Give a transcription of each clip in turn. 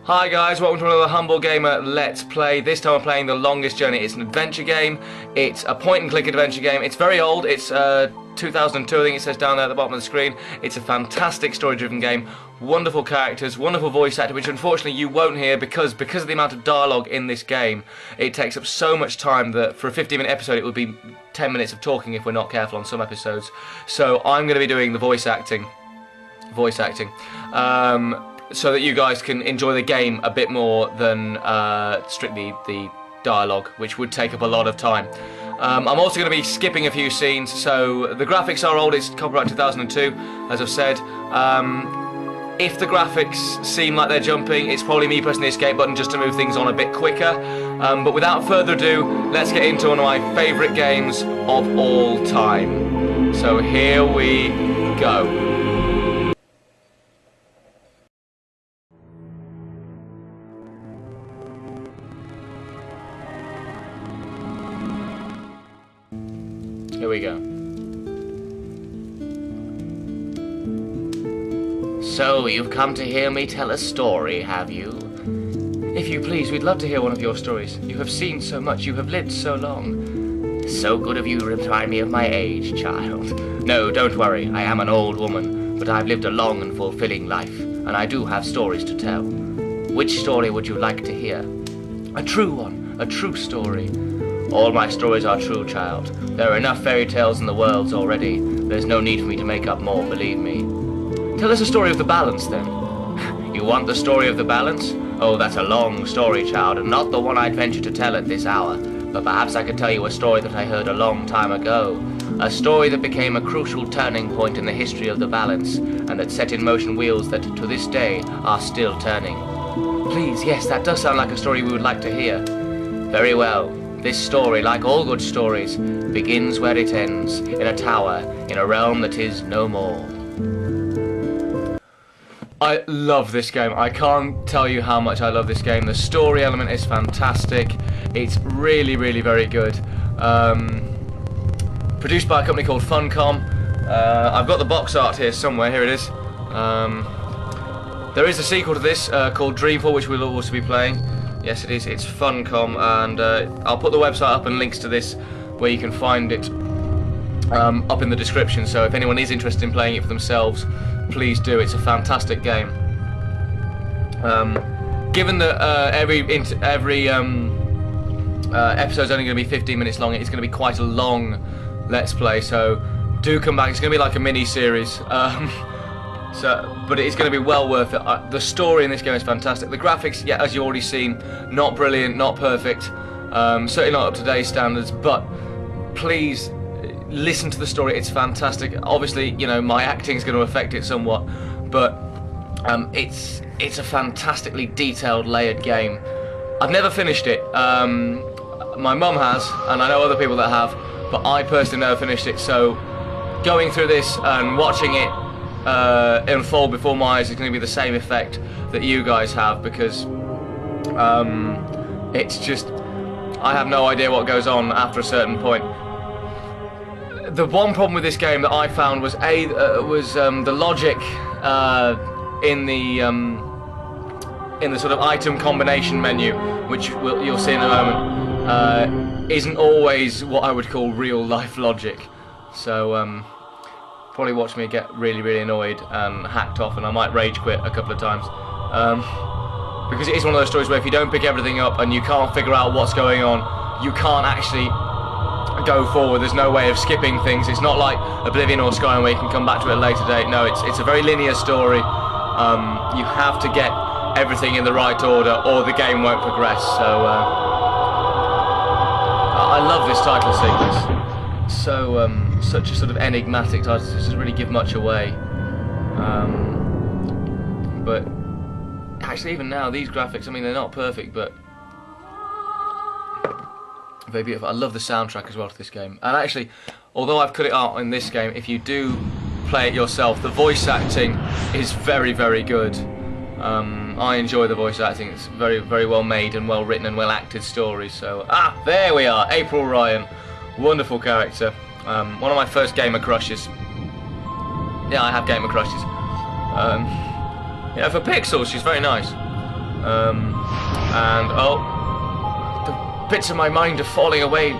Hi guys, welcome to another Humble Gamer Let's Play. This time I'm playing The Longest Journey. It's an adventure game. It's a point-and-click adventure game. It's very old. It's 2002, I think it says down there at the bottom of the screen. It's a fantastic story-driven game. Wonderful characters, wonderful voice actor, which unfortunately you won't hear because of the amount of dialogue in this game. It takes up so much time that for a 50-minute episode it would be 10 minutes of talking if we're not careful on some episodes. So I'm going to be doing the voice acting. So that you guys can enjoy the game a bit more than strictly the dialogue, which would take up a lot of time. I'm also going to be skipping a few scenes, so the graphics are old, it's copyright 2002, as I've said. If the graphics seem like they're jumping, it's probably me pressing the escape button just to move things on a bit quicker. But without further ado, let's get into one of my favourite games of all time. So here we go. Here we go. So, you've come to hear me tell a story, have you? If you please, we'd love to hear one of your stories. You have seen so much, you have lived so long. So good of you to remind me of my age, child. No, don't worry, I am an old woman, but I've lived a long and fulfilling life, and I do have stories to tell. Which story would you like to hear? A true one, a true story. All my stories are true, child. There are enough fairy tales in the world already. There's no need for me to make up more, believe me. Tell us a story of the balance, then. You want the story of the balance? Oh, that's a long story, child, and not the one I'd venture to tell at this hour. But perhaps I could tell you a story that I heard a long time ago. A story that became a crucial turning point in the history of the balance, and that set in motion wheels that, to this day, are still turning. Please, yes, that does sound like a story we would like to hear. Very well. This story, like all good stories, begins where it ends, in a tower, in a realm that is no more. I love this game. I can't tell you how much I love this game. The story element is fantastic. It's really, really very good. Produced by a company called Funcom. I've got the box art here somewhere. Here it is. There is a sequel to this called Dreamfall, which we'll also be playing. Yes, it is. It's Funcom, and I'll put the website up and links to this where you can find it up in the description. So if anyone is interested in playing it for themselves, please do. It's a fantastic game. Given that every episode's only going to be 15 minutes long, it's going to be quite a long Let's Play. So do come back. It's going to be like a mini-series. But it's going to be well worth it. The story in this game is fantastic. The graphics, yeah, as you've already seen, not brilliant, not perfect, certainly not up to today's standards, but please listen to the story. It's fantastic. Obviously, you know, my acting is going to affect it somewhat, but it's a fantastically detailed, layered game. I've never finished it. My mum has, and I know other people that have, but I personally never finished it, so going through this and watching it unfold before my eyes is going to be the same effect that you guys have, because it's just, I have no idea what goes on after a certain point. The one problem with this game that I found was the logic in the sort of item combination menu, which you'll see in a moment, isn't always what I would call real life logic. So probably watch me get really, really annoyed and hacked off, and I might rage quit a couple of times. Because it is one of those stories where if you don't pick everything up and you can't figure out what's going on, you can't actually go forward. There's no way of skipping things. It's not like Oblivion or Skyrim where you can come back to it at a later date. No, it's a very linear story. You have to get everything in the right order or the game won't progress. So I love this title sequence. So such a sort of enigmatic title, it doesn't really give much away. But actually, even now, these graphics, I mean, they're not perfect, but very beautiful. I love the soundtrack as well to this game. And actually, although I've cut it out in this game, if you do play it yourself, the voice acting is very, very good. I enjoy the voice acting. It's very, very well made and well written and well acted stories. So, there we are, April Ryan. Wonderful character. One of my first gamer crushes. Yeah, I have gamer crushes. Yeah, for pixels, she's very nice. And oh, the bits of my mind are falling away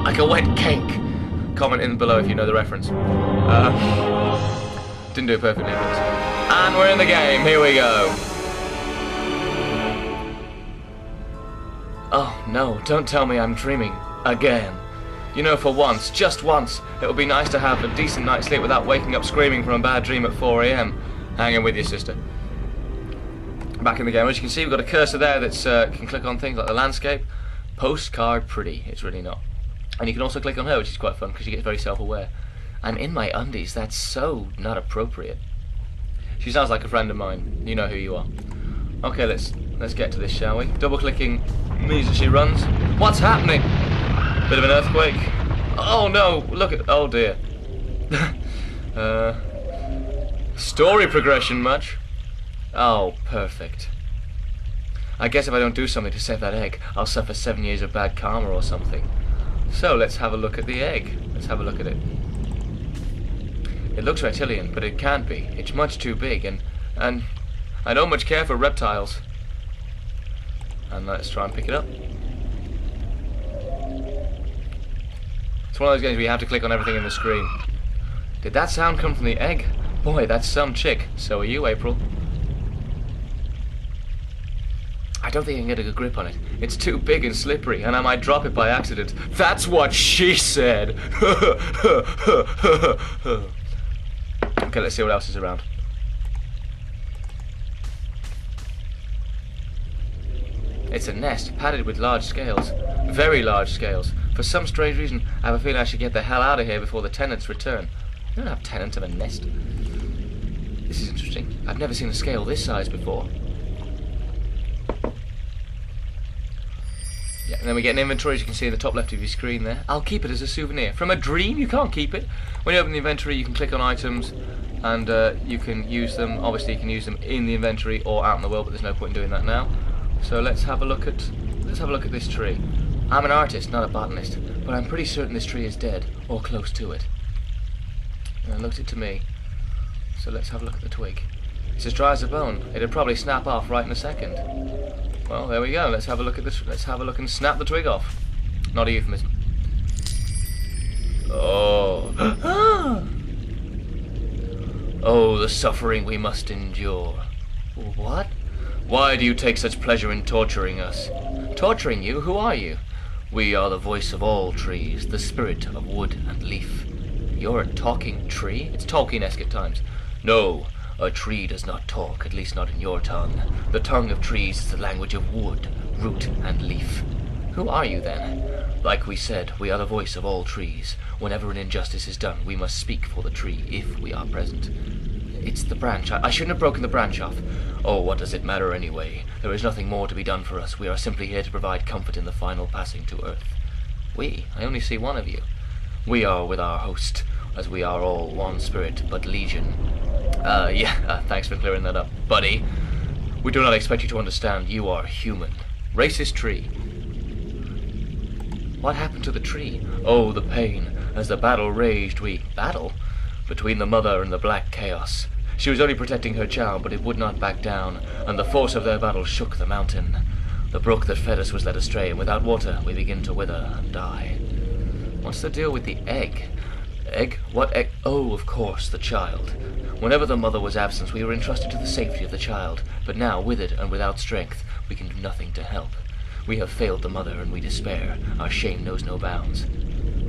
like a wet cake. Comment in below if you know the reference. Didn't do it perfectly, but... And we're in the game, here we go. Oh no, don't tell me I'm dreaming again. You know, for once, just once, it would be nice to have a decent night's sleep without waking up screaming from a bad dream at 4 AM. Hanging with you, sister. Back in the game, as you can see, we've got a cursor there that can click on things like the landscape. Postcard pretty, it's really not. And you can also click on her, which is quite fun because she gets very self-aware. I'm in my undies, that's so not appropriate. She sounds like a friend of mine. You know who you are. Okay, let's get to this, shall we? Double-clicking means that she runs. What's happening? Bit of an earthquake. Oh no, look at, oh dear. Story progression much? Oh, perfect. I guess if I don't do something to save that egg, I'll suffer 7 years of bad karma or something. So let's have a look at the egg. Let's have a look at it. It looks reptilian, but it can't be. It's much too big, and I don't much care for reptiles. And let's try and pick it up. It's one of those games where you have to click on everything in the screen. Did that sound come from the egg? Boy, that's some chick. So are you, April. I don't think I can get a good grip on it. It's too big and slippery, and I might drop it by accident. That's what she said! Okay, let's see what else is around. It's a nest, padded with large scales. Very large scales. For some strange reason, I have a feeling I should get the hell out of here before the tenants return. You don't have tenants of a nest. This is interesting. I've never seen a scale this size before. Yeah, and then we get an inventory, as you can see in the top left of your screen there. I'll keep it as a souvenir. From a dream, you can't keep it. When you open the inventory, you can click on items, and you can use them. Obviously, you can use them in the inventory or out in the world, but there's no point in doing that now. So let's have a look at this tree. I'm an artist, not a botanist, but I'm pretty certain this tree is dead, or close to it. And it looks it to me. So let's have a look at the twig. It's as dry as a bone. It'd probably snap off right in a second. Well, there we go. Let's have a look at this. Let's have a look and snap the twig off. Not a euphemism. Oh. Oh, the suffering we must endure. What? Why do you take such pleasure in torturing us? Torturing you? Who are you? We are the voice of all trees, the spirit of wood and leaf. You're a talking tree? It's Tolkien-esque at times. No, a tree does not talk, at least not in your tongue. The tongue of trees is the language of wood, root, and leaf. Who are you, then? Like we said, we are the voice of all trees. Whenever an injustice is done, we must speak for the tree, if we are present. It's the branch. I shouldn't have broken the branch off. Oh, what does it matter anyway? There is nothing more to be done for us. We are simply here to provide comfort in the final passing to Earth. We? I only see one of you. We are with our host, as we are all one spirit, but legion. Thanks for clearing that up, buddy. We do not expect you to understand. You are human. Racist tree. What happened to the tree? Oh, the pain. As the battle raged, Battle? Between the mother and the black chaos. She was only protecting her child, but it would not back down, and the force of their battle shook the mountain. The brook that fed us was led astray, and without water we begin to wither and die. What's the deal with the egg? Egg? What egg? Oh, of course, the child. Whenever the mother was absent, we were entrusted to the safety of the child, but now, withered and without strength, we can do nothing to help. We have failed the mother, and we despair. Our shame knows no bounds.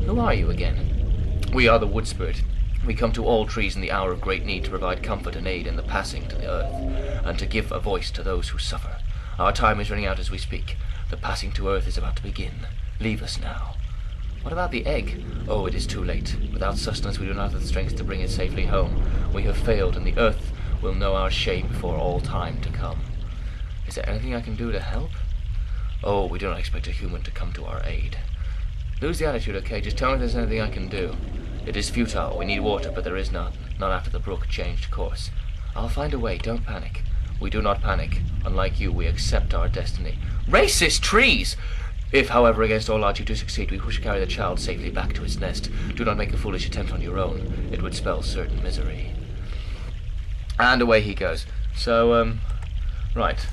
Who are you again? We are the wood spirit. We come to all trees in the hour of great need to provide comfort and aid in the passing to the earth, and to give a voice to those who suffer. Our time is running out as we speak. The passing to earth is about to begin. Leave us now. What about the egg? Oh, it is too late. Without sustenance, we do not have the strength to bring it safely home. We have failed, and the earth will know our shame before all time to come. Is there anything I can do to help? Oh, we do not expect a human to come to our aid. Lose the attitude, okay? Just tell me if there's anything I can do. It is futile. We need water, but there is none. Not after the brook changed course. I'll find a way. Don't panic. We do not panic. Unlike you, we accept our destiny. Racist trees! If, however, against all odds you do succeed, we wish to carry the child safely back to its nest. Do not make a foolish attempt on your own. It would spell certain misery. And away he goes. So, right.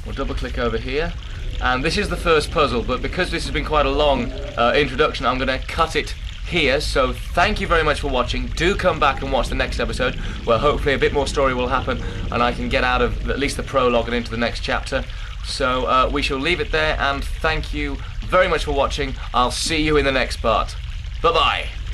We'll double click over here. And this is the first puzzle, but because this has been quite a long introduction, I'm going to cut it here. So thank you very much for watching. Do come back and watch the next episode, where hopefully a bit more story will happen, and I can get out of at least the prologue and into the next chapter. So we shall leave it there, and thank you very much for watching. I'll see you in the next part. Bye-bye.